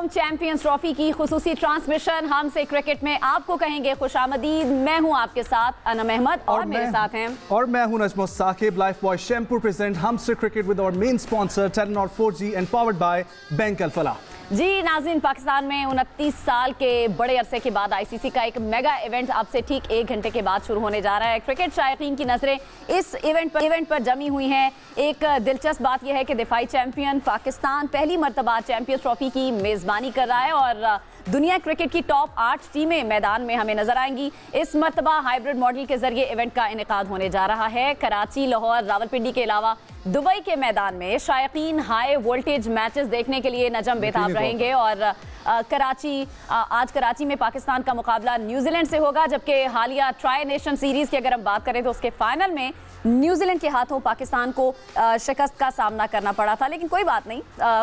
अलैकुम। Champions trophy की खुसूसी transmission हमसे क्रिकेट में आपको कहेंगे खुशामदीद। मैं हूं आपके साथ अनम अहमद और मेरे साथ हैं और मैं हूं Najmus Saqib. Lifebuoy shampoo present हमसे cricket with our main sponsor Telenor 4G and powered by bank Alfalah. जी नाज़रीन, पाकिस्तान में 29 साल के बड़े अरसे के बाद आईसीसी का एक मेगा इवेंट अब से ठीक 1 घंटे के बाद शुरू होने जा रहा है। क्रिकेट शायकीन की नजरें इस इवेंट पर जमी हुई हैं। एक दिलचस्प बात यह है कि दिफाई चैंपियन पाकिस्तान पहली मरतबा चैंपियंस ट्रॉफी की मेज़बानी कर रहा है और दुनिया क्रिकेट की टॉप 8 टीमें मैदान में हमें नजर आएंगी। इस मरतबा हाइब्रिड मॉडल के जरिए इवेंट का इनेकाद होने जा रहा है। कराची, लाहौर, रावलपिंडी के अलावा दुबई के मैदान में शायकीन हाई वोल्टेज मैचेस देखने के लिए नजम बेताब रहेंगे। और आज कराची में पाकिस्तान का मुकाबला न्यूजीलैंड से होगा, जबकि हालिया ट्राई नेशन सीरीज की अगर हम बात करें तो उसके फाइनल में न्यूजीलैंड के हाथों पाकिस्तान को शिकस्त का सामना करना पड़ा था। लेकिन कोई बात नहीं,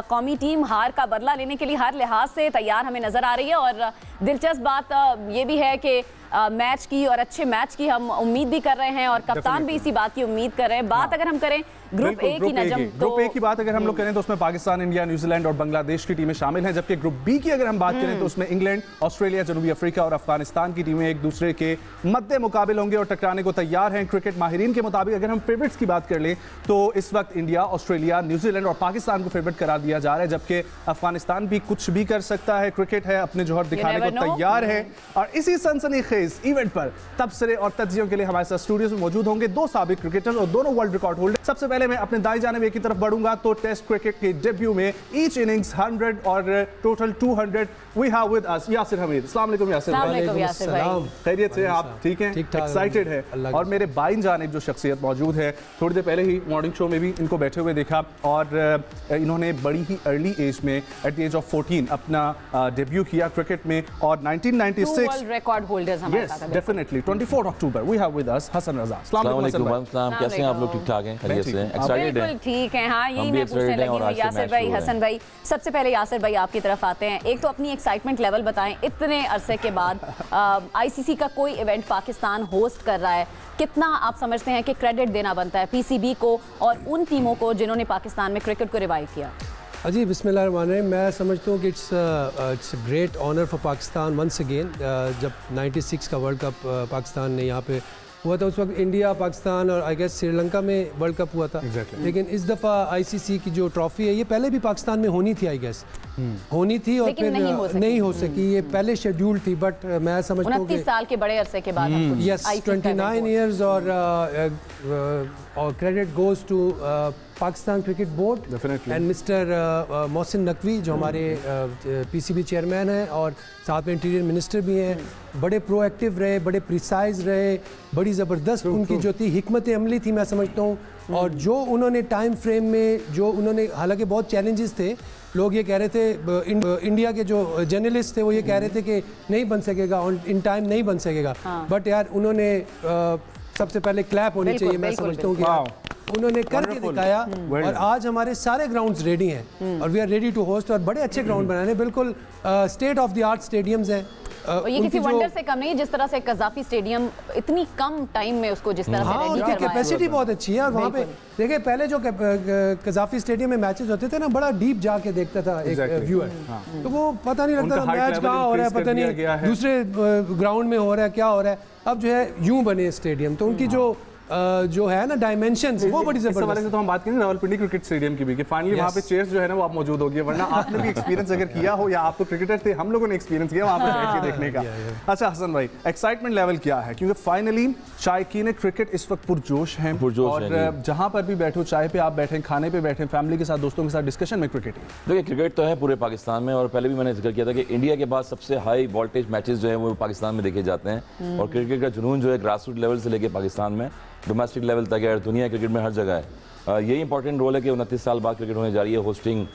कौमी टीम हार का बदला लेने के लिए हर लिहाज से तैयार हमें नजर आ रही है। और दिलचस्प बात ये भी है कि मैच की और अच्छे मैच की हम उम्मीद भी कर रहे हैं और कप्तान भी इसी बात की उम्मीद कर रहे हैं। बात अगर हम करें ग्रुप ए की नजम, ग्रुप ए की बात अगर हम लोग करें तो उसमें पाकिस्तान, इंडिया, न्यूजीलैंड और बांग्लादेश की टीमें शामिल हैं। जबकि ग्रुप बी की अगर हम बात करें तो उसमें इंग्लैंड, ऑस्ट्रेलिया, जनूबी अफ्रीका और अफगानिस्तान की टीमें एक दूसरे के मद्दे मुकाबिल होंगे और टकराने को तैयार हैं। क्रिकेट माहिरीन के मुताबिक अगर हम फेवरेट्स की बात कर लें तो इस वक्त इंडिया, ऑस्ट्रेलिया, न्यूजीलैंड और पाकिस्तान को फेवरेट करार दिया जा रहा है, जबकि अफगानिस्तान भी कुछ भी कर सकता है। क्रिकेट है, अपने जोहर दिखाने को तैयार है। और इसी सनसनीखेज इवेंट पर तबसरे और तज्जियों के लिए हमारे साथ स्टूडियो में मौजूद होंगे दो साबिक क्रिकेटर्स और दोनों वर्ल्ड रिकॉर्ड होल्डर। सबसे पहले मैं अपने दाएं जानिब की तरफ बढ़ूंगा तो टेस्ट क्रिकेट के डेब्यू में ईच इनिंग्स 100 और total 200 we have with us Yasir Hamid. अस्सलाम वालेकुम यासिर भाई, खैरियत से आप ठीक हैं? एक्साइटेड है। और मेरे बाईं जानिब जो शख्सियत मौजूद है, थोड़ी देर पहले ही मॉर्निंग शो में भी इनको बैठे हुए देखा और इन्होंने बड़ी ही अर्ली एज में एट द एज ऑफ 14 अपना डेब्यू किया क्रिकेट में और 1996 वर्ल्ड रिकॉर्ड होल्डर्स हमारे साथ हैं। Definitely 24 October we have with us Hasan Raza. अस्सलाम वालेकुम। कैसे हैं आप लोग? ठीक ठाक हैं? खैरियत से? एक्साइटेड हैं? ठीक है। हाँ, यही मैं पूछने लगी हूँ यासिर भाई, हसन भाई। सबसे पहले यासिर भाई आपकी तरफ आते हैं। एक तो अपनी एक्साइटमेंट लेवल बताएं, इतने अरसे के बाद आईसीसी का कोई इवेंट पाकिस्तान होस्ट कर रहा है, कितना आप समझते हैं कि क्रेडिट देना बनता है पीसीबी को और उन टीमों को जिन्होंने पाकिस्तान में क्रिकेट को रिवाइव किया? जी बिस्मिल्लाहिर्रहमानिर्रहीम। मैं समझता हूँ कि it's great honour for Pakistan once again. जब 96 का वर्ल्ड कप पाकिस्तान ने यहाँ पे हुआ था, उस वक्त इंडिया, पाकिस्तान और आई गेस श्रीलंका में वर्ल्ड कप हुआ था। लेकिन इस दफ़ा आईसीसी की जो ट्रॉफी है ये पहले भी पाकिस्तान में होनी थी, आई गेस होनी थी और फिर नहीं हो सकी। ये पहले शेड्यूल थी, बट मैं समझता हूँ 29 साल के बड़े अरसे के बाद यस 29 ईयर्स और credit goes to Pakistan cricket board and mister Mohsin Naqvi जो हमारे पीसीबी चेयरमैन हैं और साथ में इंटीरियर मिनिस्टर भी हैं। बड़े प्रोएक्टिव रहे, बड़े प्रिसाइज रहे, बड़ी ज़बरदस्त उनकी जो थी हिकमत अमली थी मैं समझता हूँ। और जो उन्होंने टाइम फ्रेम में जो उन्होंने, हालांकि बहुत चैलेंजेस थे, लोग ये कह रहे थे, इंडिया के जो जर्नलिस्ट थे वो ये कह रहे थे कि नहीं बन सकेगा, इन टाइम नहीं बन सकेगा। बट यार उन्होंने सबसे पहले क्लैप होनी चाहिए, मैं समझता हूँ कि उन्होंने करके दिखाया और आज हमारे सारे ग्राउंड्स रेडी हैं और we are ready to host. और बड़े अच्छे ग्राउंड बनाने, बिल्कुल state of the art stadiums हैं। ये किसी वंडर से कम नहीं है, जिस तरह से कज़ाफी स्टेडियम इतनी कम टाइम में उसको जिस तरह से रेडी करवाया, उनकी कैपेसिटी बहुत अच्छी है। और वहाँ पे देखिए पहले जो कज़ाफी स्टेडियम में मैचेस होते थे ना, बड़ा डीप जाके देखता था एक व्यूअर, तो वो पता नहीं लगता था मैच कहाँ हो रहा है, पता नहीं दूसरे ग्राउंड में हो रहा है, क्या हो रहा है। अब जो है यूं बने स्टेडियम, तो उनकी जो है ना डायमेंशंस, वो बड़ी जबरदस्त है। तो हम बात करें रावलपिंडी क्रिकेट स्टेडियम की भी कि फाइनली वहाँ पे चेयर्स जो है ना वो आप मौजूद होगी, वरना आपने भी एक्सपीरियंस अगर किया हो, या आप तो क्रिकेटर थे, हम लोगों ने एक्सपीरियंस किया वहाँ पे बैठ के देखने का। अच्छा हसन भाई, एक्साइटमेंट लेवल क्या है? क्योंकि फाइनली शायकीन क्रिकेट इस वक्त पुरजोश हैं और जहाँ पर भी बैठो, चाय पे आप बैठे, खाने पे बैठे, फैमिली के साथ, दोस्तों के साथ डिस्कशन में क्रिकेट है। देखिए क्रिकेट तो है पूरे पाकिस्तान में, और पहले भी मैंने जिक्र किया था कि इंडिया के बाद सबसे हाई वोल्टेज मैचेस जो है वो पाकिस्तान में देखे जाते हैं। और क्रिकेट का जुनून जो है ग्रास रूट लेवल से लेके पाकिस्तान में डोमेस्टिक लेवल तक है, दुनिया क्रिकेट में हर जगह है। यही इंपॉर्टेंट रोल है कि 29 साल बाद क्रिकेट होने जा रही है, होस्टिंग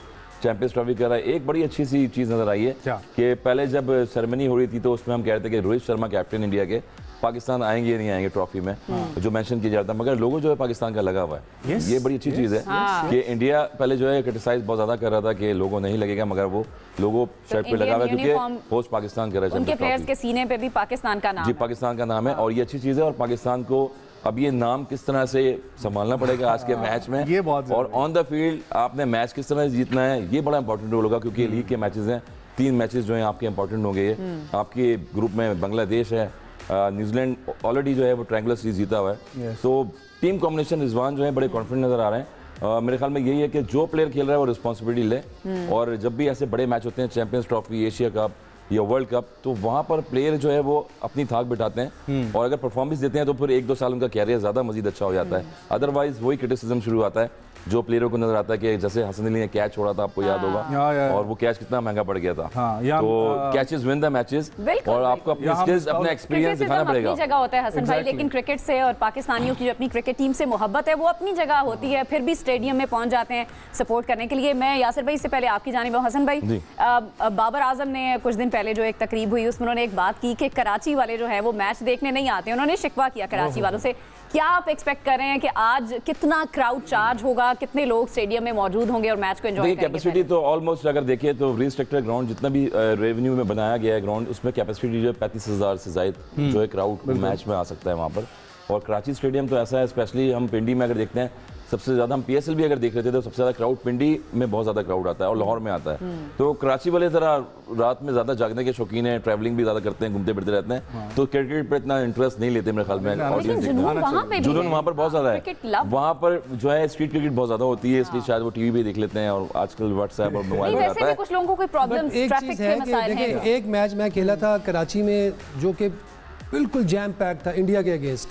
चैंपियंस ट्रॉफी कर रहा है। एक बड़ी अच्छी सी चीज़ नजर आई है कि पहले जब सेरेमनी हो रही थी तो उसमें हम कह रहे थे कि रोहित शर्मा कैप्टन इंडिया के पाकिस्तान आएंगे या नहीं आएंगे ट्रॉफी में, जो मेंशन किया जाता है, मगर लोगों जो है पाकिस्तान का लगा हुआ है। ये बड़ी अच्छी चीज़ है कि इंडिया पहले जो है क्रिटिसाइज बहुत ज़्यादा कर रहा था कि लोगों नहीं लगेगा, मगर वो लोगों शर्ट पे लगा हुआ है क्योंकि होस्ट पाकिस्तान कर रहा है। उनके प्लेयर्स के सीने पे भी पाकिस्तान का नाम, जी पाकिस्तान का नाम है और ये अच्छी चीज़ है। और पाकिस्तान को अब ये नाम किस तरह से संभालना पड़ेगा आज के मैच में, ये बहुत, और ऑन द फील्ड आपने मैच किस तरह से जीतना है, ये बड़ा इंपॉर्टेंट रोल होगा क्योंकि लीग के मैचेस हैं, 3 मैचेस जो हैं आपके इंपॉर्टेंट होंगे। आपके ग्रुप में बांग्लादेश है, न्यूजीलैंड ऑलरेडी जो है वो ट्रायंगुलर सीरीज जीता हुआ है। तो टीम कॉम्बिनेशन रिजवान जो है बड़े कॉन्फिडेंट नजर आ रहे हैं। मेरे ख्याल में यही है कि जो प्लेयर खेल रहा है वो रिस्पॉन्सिबिलिटी ले, और जब भी ऐसे बड़े मैच होते हैं, चैंपियंस ट्रॉफी, एशिया कप या वर्ल्ड कप, तो वहाँ पर प्लेयर जो है वो अपनी थाक बिठाते हैं, और अगर परफॉर्मेंस देते हैं तो फिर 1-2 साल उनका कैरियर ज़्यादा मजीद अच्छा हो जाता है। अदरवाइज वही क्रिटिसिज्म शुरू आता है जो प्लेयरों को नजर आता है कि जैसे हसन अली ने कैच छोड़ा था, आपको याद होगा, और वो कैच कितना महंगा पड़ गया था। तो कैचेस विन द मैचेस, और आपको अपनी स्किल्स, अपना एक्सपीरियंस दिखाना पड़ेगा। अपनी जगह होता है हसन भाई, लेकिन क्रिकेट से और पाकिस्तानियों की जो अपनी क्रिकेट टीम से मोहब्बत है वो अपनी जगह होती है, फिर भी स्टेडियम में पहुंच जाते हैं सपोर्ट करने के लिए। मैं यासिर भाई से पहले आपकी जानिब हूं। हसन भाई, बाबर आजम ने कुछ दिन पहले जो एक तकरीब हुई उसमें उन्होंने एक बात की कि कराची वाले जो है वो मैच देखने नहीं आते, उन्होंने शिकवा किया कराची वालों से। क्या आप एक्सपेक्ट कर रहे हैं कि आज कितना क्राउड चार्ज होगा, कितने लोग स्टेडियम में मौजूद होंगे और मैच को एंजॉय करेंगे? कैपेसिटी तो ऑलमोस्ट अगर देखें तो रिस्ट्रिक्टेड ग्राउंड जितना भी रेवेन्यू में बनाया गया है ग्राउंड, उसमें कैपेसिटी जो है 35,000 से ज़ायद जो है क्राउड मैच में आ सकता है वहाँ पर। और कराची स्टेडियम तो ऐसा है, स्पेशली हम पिंडी में अगर देखते हैं सबसे ज़्यादा, हम PSL भी अगर देख रहे थे तो सबसे ज़्यादा क्राउड पिंडी में बहुत ज़्यादा क्राउड आता है और लाहौर में आता है। तो कराची वाले ज़रा रात में ज़्यादा जागने के शौकीन हैं, ट्रैवलिंग भी ज़्यादा करते हैं, घूमते फिरते रहते हैं, तो क्रिकेट पर इतना इंटरेस्ट नहीं लेते मेरे ख्याल में। जुनून वहाँ पर बहुत ज़्यादा है, वहाँ पर जो है स्ट्रीट क्रिकेट बहुत ज़्यादा होती है, इसलिए शायद वो TV पे देख लेते हैं, और आजकल व्हाट्सएप और मोबाइल में आता है। कुछ लोगों को कोई प्रॉब्लम, ट्रैफिक के मसाइल हैं। एक मैच मैं खेला था कराची में जो कि बिल्कुल जैम पैक था इंडिया के अगेंस्ट।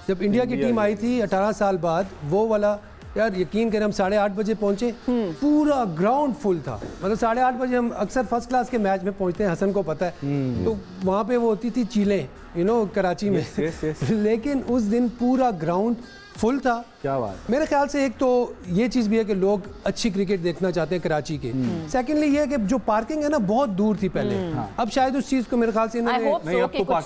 जब इंडिया की टीम आई थी 18 साल बाद, वो वाला यार यकीन करें हम 8:30 बजे पहुंचे, पूरा ग्राउंड फुल था। मतलब 8:30 बजे हम अक्सर फर्स्ट क्लास के मैच में पहुंचते हैं, हसन को पता है। तो वहाँ पे वो होती थी चीलें, कराची में। लेकिन उस दिन पूरा ग्राउंड फुल था। क्या बात। मेरे ख्याल से एक तो ये चीज़ भी है कि लोग अच्छी क्रिकेट देखना चाहते हैं कराची के। सेकेंडली ये है कि जो पार्किंग है ना बहुत दूर थी पहले, अब शायद उस चीज़ को मेरे ख्याल से इन्होंने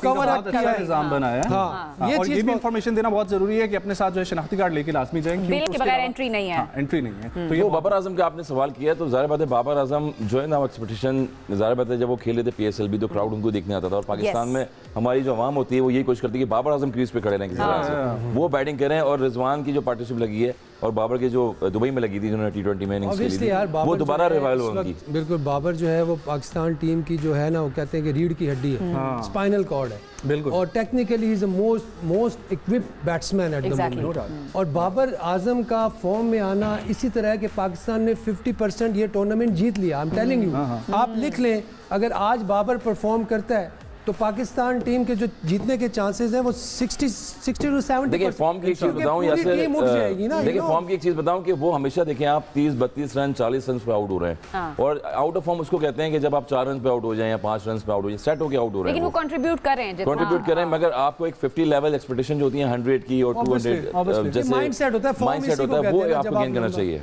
कवर अप किया है, निजाम बनाया है। ये चीज़ भी इंफॉर्मेशन देना बहुत जरूरी है कि अपने साथ जो है शनाख्ती कार्ड लेके लाजमी जाएंगे, बिल के बगैर एंट्री नहीं है। एंट्री नहीं है। तो ये बाबर आजम का आपने सवाल किया, तो ज़ाहिर बात है बाबर आजम जो है ना एक्सपेक्टेशन, ज़ाहिर बात है जब वो खेले थे PSL भी तो क्राउड उनको देखने आता था, और पाकिस्तान में हमारी जो आवाम होती है वो यही कोशिश करती है कि बाबर आजम क्रीज पे खड़े रहें किसी तरह से, वो बैटिंग करें। और रिजवान की जो पार्टनरशिप लगी है और बाबर की जो दुबई में लगी थी जिन्होंने T20 में इनिंग्स खेली थी, वो दोबारा रिवाइवल होगी। बिल्कुल, बाबर जो है वो पाकिस्तान टीम की जो है ना, वो कहते हैं कि रीढ़ की हड्डी है, स्पाइनल कॉर्ड है बिल्कुल, और technically is the most equipped batsman eight the moment. और बाबर आजम का फॉर्म में आना इसी तरह है कि पाकिस्तान ने 50% ये टूर्नामेंट जीत लिया। आई एम टेलिंग यू, आप लिख लें, अगर आज बाबर परफॉर्म करता है तो पाकिस्तान टीम के जो जीतने के चांसेस हैं वो 60 to 70%। देखिए फॉर्म की एक चीज बताऊं, देखिए फॉर्म की एक चीज बताऊं कि वो हमेशा देखें आप 30-32 रन 40 रन पे आउट हो रहे हैं, और आउट ऑफ फॉर्म उसको कहते हैं कि जब आप 4 रन पे आउट हो जाएं या 5 रन पे आउट हो जाए, सेट होकर आउट हो रहे हैं, लेकिन वो कंट्रीब्यूट कर रहे हैं, मगर आपको एक 50 लेवल एक्सपेक्टेशन जो होती है 100 की और 200 जैसे माइंडसेट होता है, वो आपको गेन करना चाहिए।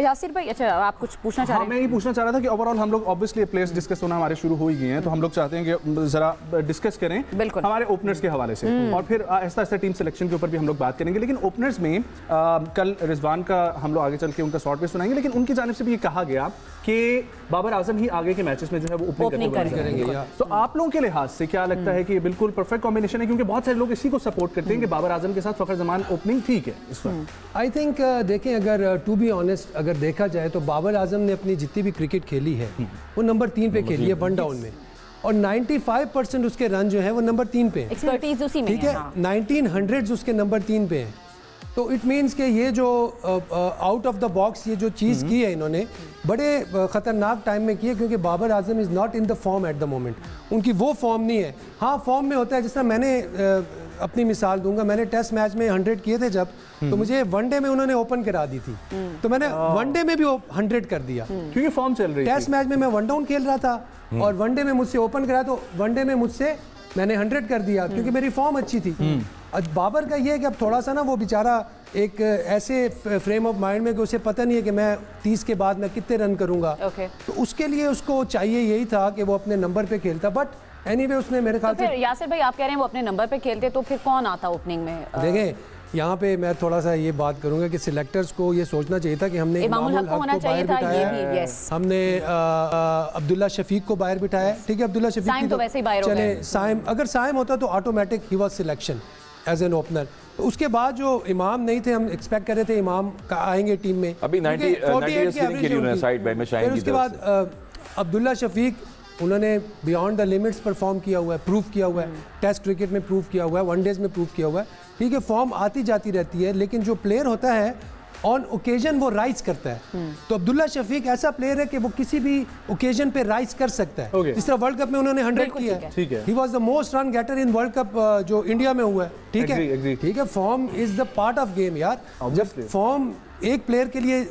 यासिर भाई, अच्छा आप कुछ पूछना चाह रहे हैं? मैं ये पूछना चाह रहा था कि ओवरऑल हम लोग ऑब्वियसली प्लेयर्स डिस्कस होना हमारे शुरू हो ही गए हैं, तो हम लोग चाहते हैं कि जरा डिस्कस करें हमारे ओपनर्स के हवाले से, और फिर ऐसा ऐसा टीम सिलेक्शन के ऊपर भी हम लोग बात करेंगे। लेकिन ओपनर्स में कल रिजवान का हम लोग आगे चल के उनका शॉर्ट पे सुनाएंगे, लेकिन उनकी जानिब से भी ये कहा गया कि बाबर आजम ही आगे के मैचेस में जो है वो ओपनिंग करेंगे। तो आप लोगों के लिहाज से क्या लगता है कि ये बिल्कुल परफेक्ट कॉम्बिनेशन है? क्योंकि बहुत सारे लोग इसी को सपोर्ट करते हैं कि बाबर आजम के साथ फखर जमान ओपनिंग ठीक है इस वक्त। आई थिंक देखें, अगर टू बी ऑनेस्ट अगर देखा जाए तो बाबर आजम ने अपनी जितनी भी क्रिकेट खेली है वो नंबर 3 पे खेली है, 1 डाउन में, और 95% उसके रन जो है वो नंबर 3 पे है, ठीक है। 1900 उसके नंबर 3 पे है। तो इट मीन्स कि ये जो आउट ऑफ द बॉक्स ये जो चीज़ की है इन्होंने बड़े ख़तरनाक टाइम में की है, क्योंकि Babar Azam is not in the form at the moment. उनकी वो फॉर्म नहीं है। हाँ, फॉर्म में होता है, जिस तरह मैंने अपनी मिसाल दूंगा, मैंने टेस्ट मैच में 100 किए थे जब, तो मुझे वनडे में उन्होंने ओपन करा दी थी, तो मैंने वनडे में भी 100 कर दिया, क्योंकि फॉर्म चल रही। टेस्ट मैच में मैं 1 डाउन खेल रहा था और वनडे में मुझसे ओपन करा, तो वनडे में मुझसे मैंने 100 कर दिया क्योंकि मेरी फॉर्म अच्छी थी। आज बाबर का ये है कि अब थोड़ा सा ना वो बेचारा एक ऐसे फ्रेम ऑफ माइंड में कि उसे पता नहीं है कि मैं 30 के बाद मैं कितने रन करूंगा, तो उसके लिए उसको चाहिए यही था कि वो अपने नंबर पे खेलता। बट एनीवे उसने मेरे ख्याल से, यासिर भाई आप कह रहे हैं वो अपने नंबर पे खेलते, तो फिर कौन आता ओपनिंग में? देखें, यहाँ पे मैं थोड़ा सा ये बात करूंगा कि सिलेक्टर्स को ये सोचना चाहिए था कि हमने इमामुल हक को बाहर बिठाया, हमने अब्दुल्ला शफीक को बाहर बिठाया, ठीक है। अब्दुल्ला शफीक तो वैसे ही बाहर हो गए। चले साइम, अगर साइम होता तो automatic he was selection as an opener. तो उसके बाद जो इमाम नहीं थे, हम एक्सपेक्ट कर रहे थे इमाम का आएंगे टीम में, अभी 98 की एवरेज है साइड बैक में शाइन की। उसके बाद अब्दुल्ला शफीक उन्होंने बियॉन्ड द लिमिट्स परफॉर्म किया हुआ है, प्रूव किया हुआ है, टेस्ट क्रिकेट में प्रूव किया हुआ है, वनडेज में प्रूव किया हुआ है। ठीक है, फॉर्म आती जाती रहती है, लेकिन जो प्लेयर होता है ऑन ओकेजन वो राइज करता है। तो अब्दुल्ला शफीक ऐसा प्लेयर है कि वो किसी भी ओकेजन पे राइज कर सकता है। जिस तरह वर्ल्ड कप में उन्होंने 100 किया है, he was the most run getter in world cup जो इंडिया में हुआ है। ठीक है, ठीक है, form is the part of game यार। जब फॉर्म एक प्लेयर के लिए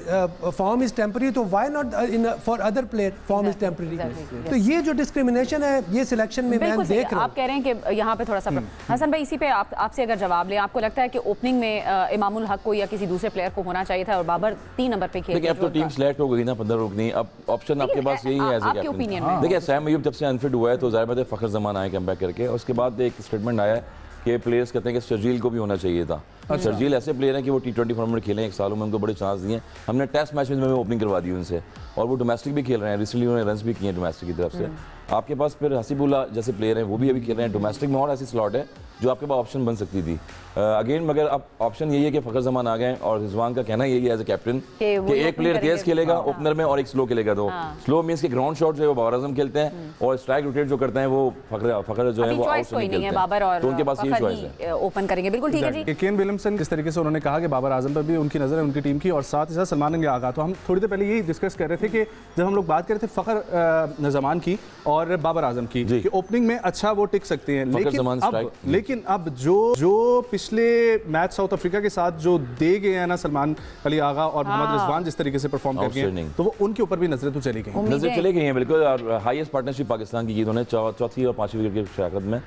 फॉर्म इज टेम्पररी, तो why not in for other player form is temporary. तो ये जो डिस्क्रिमिनेशन है ये सिलेक्शन में मैं देख रहा हूं। आप कह रहे हैं कि यहाँ पे थोड़ा सा हसन भाई, इसी पे आपसे अगर जवाब लें, आपको लगता है कि ओपनिंग में इमामुल हक को या किसी दूसरे प्लेयर को होना चाहिए था और बाबर 3 नंबर पे खेल। देखिए अब तो टीम सेलेक्ट हो गई ना 15 लोग नहीं, अब ऑप्शन आपके पास यही है एज ए कैप्टन। देखिए सैम अयूब जब से अनफिट हुआ है तो ज़ाहिर बात है फखर जमान आए कम बैक करके, और उसके बाद एक स्टेटमेंट आया कि प्लेयर्स कहते हैं कि शर्जील को भी होना चाहिए था। शर्जील ऐसे प्लेयर हैं कि वो T20 फॉर्मेट खेलें, 1 सालों में उनको बड़े चांस दिए। हमने टेस्ट मैच में ओपनिंग करवा दी उनसे, और वो डोमेस्टिक भी खेल रहे हैं, रिसेंटली उन्होंने रन्स भी किए हैं डोमेस्टिक की तरफ से। आपके पास फिर हसीबुल्ला जैसे प्लेयर हैं वो भी अभी खेल रहे हैं डोमेस्टिक में, और ऐसी स्लॉट है जो आपके पास ऑप्शन बन सकती थी अगेन। मगर अब ऑप्शन यही है कि फखर जमान आ गए, और रिजवान का कहना यही है एज ए कैप्टन कि एक प्लेयर तेज खेलेगा ओपनर में और एक स्लो खेलेगा। तो स्लो मींस के ग्राउंड शॉट जो है वो बाबर आजम खेलते हैं, और स्ट्राइक रोटेट जो करते हैं वो फखर जो है वो आउट नहीं खेलते हैं। तो उनके पास यही चॉइस है, ओपन करेंगे। बिल्कुल ठीक है जी। केन विलियमसन किस तरीके से उन्होंने कहा कि बाबर आजम पर भी उनकी नजर है उनकी टीम की, और साथ ही साथ सलमान आगा। तो हम थोड़ी देर पहले यही डिस्कस कर रहे थे कि जब हम लोग बात कर रहे थे फखर जमान की और बाबर आजम की कि ओपनिंग में अच्छा वो टिक सकते हैं, लेकिन अब जो पिछले मैच साउथ अफ्रीका के साथ जो दे गए हैं ना सलमान अली आगा और मोहम्मद रिजवान, जिस तरीके से परफॉर्म करके हैं, तो वो उनके ऊपर भी नजरें तो चली गई हैं बिल्कुल। और हाईएस्ट पार्टनरशिप पाकिस्तान की उन्होंने चौथी और 5वीं विकेट की शराकत में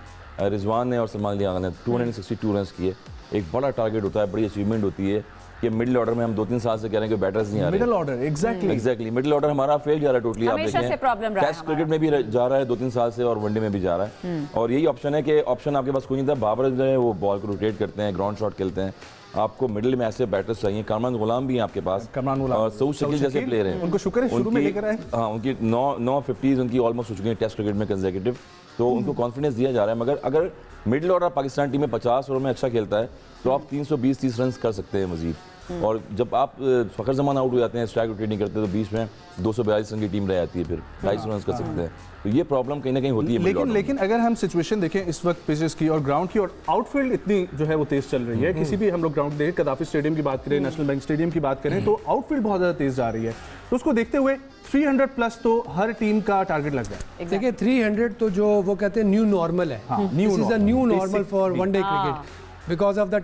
रिजवान ने और सलमान अली आगा ने 262 रन किए। एक बड़ा टारगेट होता है, बड़ी अचीवमेंट होती है कि मिडिल ऑर्डर में हम 2-3 साल से कह रहे हैं कि बैटर्स नहीं आ रहे। Middle order exactly middle order हमारा फेल जा रहा है टोटली। आप देखें टेस्ट क्रिकेट में भी जा रहा है 2-3 साल से, और वनडे में भी जा रहा है। और यही ऑप्शन है कि ऑप्शन आपके पास कोई नहीं था। बाबर जो है वो बॉल को रोटेट करते हैं, ग्राउंड शॉट खेलते हैं, आपको मिडिल में ऐसे बैटर्स चाहिए। कामरान गुलाम भी हैं आपके पास, और सऊद शकील जैसे प्लेयर हैं, उनको शुक्र है शुरू में लेकर आए। हाँ, उनकी 9 50s उनकी ऑलमोस्ट हो चुकी हैं टेस्ट क्रिकेट में कंसेक्यूटिव, तो उनको कॉन्फिडेंस दिया जा रहा है। मगर अगर मिडिल ऑर्डर पाकिस्तान टीम में 50 ओवर में अच्छा खेलता है तो आप 320-30 रन कर सकते हैं मजीद। और जब आप फखर जमान आउट हो जाते हैं, स्ट्राइक रोटेट नहीं करते, तो बीच में 242 रन की टीम रह जाती है, फिर 250 रन कर सकते हैं। तो ये प्रॉब्लम कहीं ना कहीं होती है। लेकिन अगर हम सिचुएशन देखें इस वक्त पिचेस की और ग्राउंड की, और आउटफील्ड इतनी जो है वो तेज चल रही है, किसी भी हम लोग ग्राउंड देखें, कदाफी स्टेडियम की बात करें, नेशनल बैंक स्टेडियम की बात करें, तो आउटफील्ड बहुत ज़्यादा तेज जा रही है। तो उसको देखते हुए 300 प्लस तो हर टीम का टारगेट लग जाए। देखिए 300 तो जो वो कहते हैं न्यू नॉर्मल है, this is a new normal for one day cricket, because of the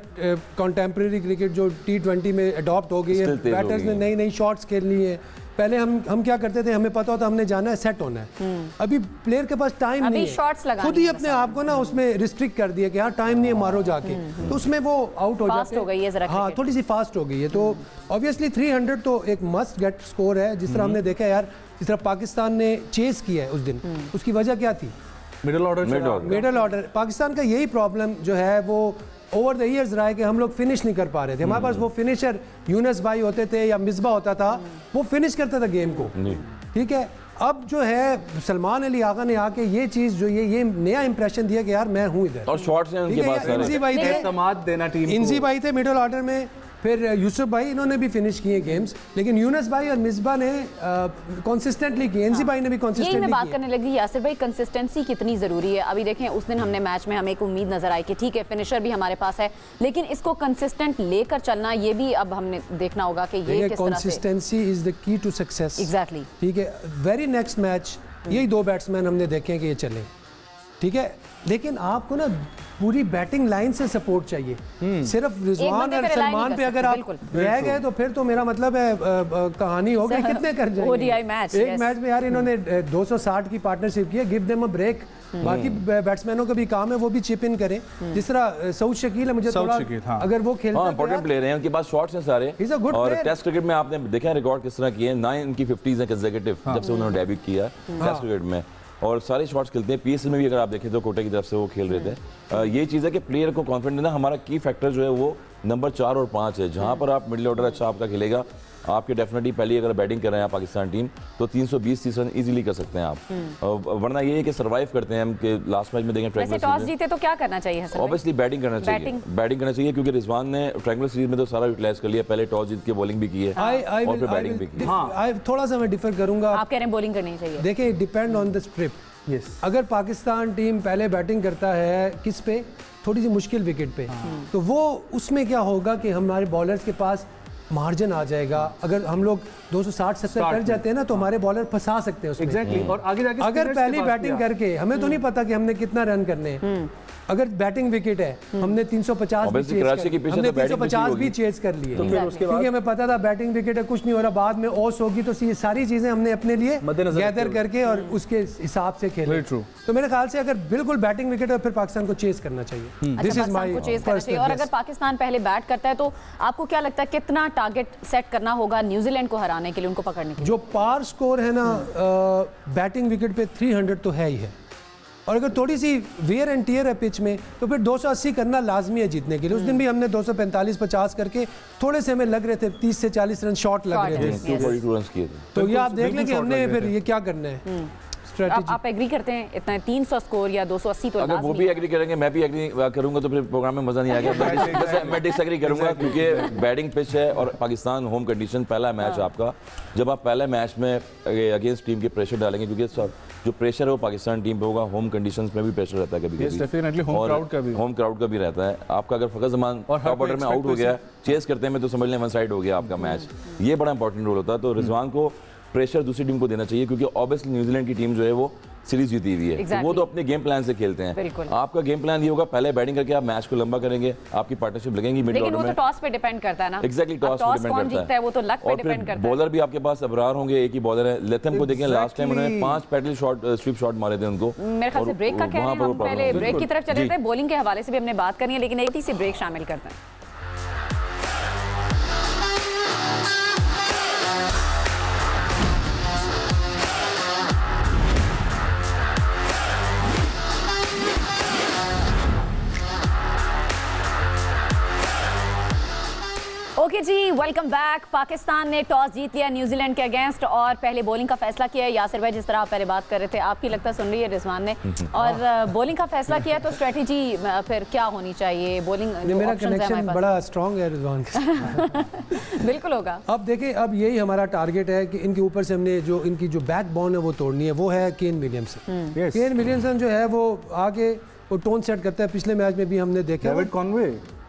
contemporary cricket जो T20 में अडॉप्ट हो गई है। बैटर्स ने नई शॉट्स खेलनी है। पहले हम क्या करते थे, हमें पता होता हमने जाना है, सेट होना है। अभी प्लेयर के पास टाइम नहीं है, खुद ही अपने आप को ना उसमें रिस्ट्रिक्ट कर दिया कि हाँ टाइम नहीं है, मारो जाके। तो उसमें वो आउट हो जाते हैं। हाँ, थोड़ी सी फास्ट हो गई है। तो ऑब्वियसली 300 तो एक मस्ट गेट स्कोर है। जिस तरह हमने देखा यार, जिस तरह पाकिस्तान ने चेस किया है उस दिन, उसकी वजह क्या थी? Middle order. पाकिस्तान का यही प्रॉब्लम जो है वो ओवर द ईयर्स रहा है कि हम लोग फिनिश नहीं कर पा रहे थे। हमारे पास वो फिनिशर यूनुस भाई होते थे या मिसबा होता था, वो फिनिश करता था गेम को। ठीक है, अब जो है सलमान अली आगा ने आके ये चीज जो ये नया इंप्रेशन दिया कि यार मैं हूँ इधर, और शॉट्स हैं उनके पास। इंजी भाई थे मिडिल ऑर्डर में, फिर यूसुफ भाई इन्होंने भी फिनिश किए गेम्स, लेकिन यूनुस भाई और मिसबा ने कंसिस्टेंटली किए। एनजी भाई ने भी कंसिस्टेंटली किए। मैं बात करने लगी यासिर भाई, कंसिस्टेंसी कितनी जरूरी है। अभी देखें उस दिन हमने मैच में हमें एक उम्मीद नजर आई कि ठीक है फिनिशर भी हमारे पास है, लेकिन इसको कंसिस्टेंट लेकर चलना ये भी अब हमने देखना होगा कि ये किस तरह से। Consistency is the key to success. Exactly. ठीक है, वेरी नेक्स्ट मैच यही 2 बैट्समैन हमने देखे कि ये चले। ठीक है, लेकिन आपको ना पूरी बैटिंग लाइन से सपोर्ट चाहिए। सिर्फ रिजवान और सलमान पे अगर आप रह गए तो फिर तो मेरा मतलब है कहानी हो गई। कितने कर जाएंगे एक मैच में यार। इन्होंने 260 की पार्टनरशिप की है, गिव देम अ ब्रेक। बाकी बैट्समैनों का भी काम है वो भी चिप इन करें। जिस तरह सऊद शकील है, मुझे थोड़ा अगर वो खेलते हैं, इंपॉर्टेंट प्लेयर हैं, उनके पास शॉट्स हैं सारे। और टेस्ट क्रिकेट में आपने देखा रिकॉर्ड किस तरह किए, 9 इनकी 50s हैं कंसेक्यूटिव जब से उन्होंने डेब्यू किया टेस्ट क्रिकेट में, और सारे शॉट्स खेलते हैं। पीएसएल में भी अगर आप देखें तो कोटे की तरफ से वो खेल रहे थे। ये चीज़ है कि प्लेयर को कॉन्फिडेंस देना, हमारा की फैक्टर जो है वो नंबर 4 और 5 है, जहां पर आप मिडिल ऑर्डर अच्छा आपका खेलेगा, आपके डेफिनेटली पहले अगर बैटिंग कर रहे हैं पाकिस्तान टीम तो 320 रन इजीली कर सकते हैं आप। वरना ये है कि सरवाइव करते हैं हम कि लास्ट मैच में देखें वैसे टॉस जीते तो क्या करना चाहिए हसन भाई? ऑब्वियसली बैटिंग करना चाहिए क्योंकि रिजवान ने ट्रायंगुलर सीरीज में तो सारा यूटिलाइज कर लिया, पहले टॉस जीत के बॉलिंग भी की है और फिर बैटिंग भी की। थोड़ा सा मैं डिफर करूंगा, आप कह रहे हैं बॉलिंग करनी चाहिए। देखिए डिपेंड ऑन द स्ट्रिप। अगर पाकिस्तान टीम पहले बैटिंग करता है किस पे, थोड़ी सी मुश्किल विकेट पे, तो वो उसमें क्या होगा कि हमारे बॉलर्स के पास मार्जिन आ जाएगा। अगर हम लोग 260-70 कर जाते हैं ना तो हमारे बॉलर फंसा सकते हैं उसमें। एग्जैक्टली। और आगे जाके अगर पहली बैटिंग करके हमें तो नहीं पता कि हमने कितना रन करने हैं, अगर बैटिंग विकेट है हमने 350 भी चेज कर लिए क्योंकि हमें पता था बैटिंग विकेट है, कुछ नहीं हो रहा, बाद में ऑस होगी, तो ये सारी चीजें हमने अपने लिए गैदर करके और उसके हिसाब से खेले। तो मेरे ख्याल से अगर बिल्कुल बैटिंग विकेट है फिर पाकिस्तान को चेज करना चाहिए। This is my personal. और अगर पाकिस्तान पहले बैट करता है तो आपको क्या लगता है कितना टारगेट सेट करना होगा न्यूजीलैंड को हराने के लिए, उनको पकड़ने के लिए? जो पार स्कोर है ना बैटिंग विकेट पे 300 तो है ही है, और अगर थोड़ी सी वेयर एंड टियर है पिच में तो फिर 280 करना लाजमी है जीतने के लिए। उस दिन भी हमने 245-50 करके थोड़े से हमें लग रहे थे 30 से 40 रन शॉर्ट लग रहे थे। तो ये आप देख लें कि हमने फिर ये क्या करना है। आप एग्री करते हैं इतना 300 स्कोर या 280? तो अगर वो भी एग्री करेंगे मैं भी एग्री करूंगा तो फिर प्रोग्राम में मजा नहीं आएगा। मैं डिसएग्री करूंगा क्योंकि बैटिंग पिच है और पाकिस्तान होम कंडीशन, पहला मैच आपका, जब आप पहले मैच में अगेंस्ट टीम के प्रेशर डालेंगे, क्योंकि जो प्रेशर है वो पाकिस्तान टीम पे होगा, होम कंडीशंस में भी प्रेशर रहता है कभी-कभी, होम क्राउड का भी रहता है आपका। अगर फखर जमान टॉप ऑर्डर में आउट हो गया, चेस करते हैं तो समझ लें वन साइड हो गया आपका मैच, ये बड़ा इंपॉर्टेंट रोल होता है। तो रिजवान को प्रेशर दूसरी टीम को देना चाहिए क्योंकि ऑब्वियसली न्यूजीलैंड की टीम जो है वो सीरीज जीती हुई है, तो वो तो अपने गेम प्लान से खेलते हैं। आपका गेम प्लान ये होगा पहले बैटिंग करके आप मैच को लंबा करेंगे, आपकी पार्टनरशिप लगेंगी मिडिल ऑर्डर में। लेकिन वो तो टॉस पे डिपेंड करता है ना। एग्जैक्टली, टॉस पे डिपेंड करता है, वो तो लक पे डिपेंड करता है। बॉलर भी आपके पास अबरार होंगे, एक ही बॉलर है। लेथम को देखें, लास्ट टाइम उन्होंने 5 पैडल शॉट स्वीप शॉट मारे थे उनको। मेरे ख्याल से ब्रेक का कह रहे हैं हम, पहले ब्रेक की तरफ चले थे, बॉलिंग के हवाले से भी हमने बात करनी है, लेकिन एक ही से ब्रेक शामिल करते हैं। ओके जी, वेलकम बैक। पाकिस्तान ने टॉस जीत लिया न्यूजीलैंड के अगेंस्ट और पहले बॉलिंग का फैसला किया है। यासिर भाई, जिस तरह आप पहले बात कर रहे थे, आपकी लगता सुन रही है रिजवान ने, और बॉलिंग का फैसला किया, तो स्ट्रेटजी फिर क्या होनी चाहिए? बॉलिंग मेरा कनेक्शन बड़ा स्ट्रांग है रिजवान के साथ। बिल्कुल होगा। अब देखिए, अब यही हमारा टारगेट है कि इनके ऊपर से हमने जो इनकी जो बैकबोन है वो तोड़नी है, वो है केन विलियमसन। केन विलियमसन जो है वो आगे वो टोन सेट करता है। पिछले मैच में भी हमने देखा,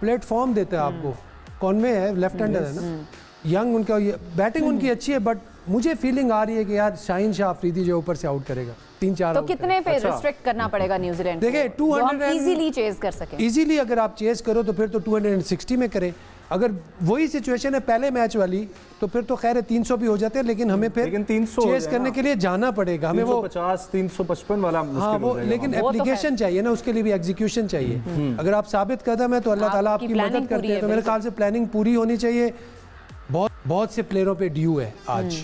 प्लेटफॉर्म देता है आपको। कॉनवे है, लेफ्ट हैंडर है ना, यंग, उनका बैटिंग उनकी अच्छी है, बट मुझे फीलिंग आ रही है कि यार शाहीन शाह अफरीदी जो ऊपर से आउट करेगा 3-4। तो कितने पे रिस्ट्रिक्ट करना पड़ेगा न्यूजीलैंड? देखिए 200 इजीली चेज कर सके। इजीली अगर आप चेज करो तो फिर तो 260 में करें। अगर वही सिचुएशन है पहले मैच वाली तो फिर तो खैर 300 भी हो जाते हैं, लेकिन हमें फिर 300 चेज करने के लिए जाना पड़ेगा। हमें वो 350-355 वाला हाँ वो, लेकिन एप्लीकेशन चाहिए ना, उसके लिए भी एग्जीक्यूशन चाहिए। अगर आप साबित कदम है तो अल्लाह ताला आपकी मदद करते हैं। तो मेरे ख्याल से प्लानिंग पूरी होनी चाहिए। बहुत से प्लेयरों पे ड्यू है आज,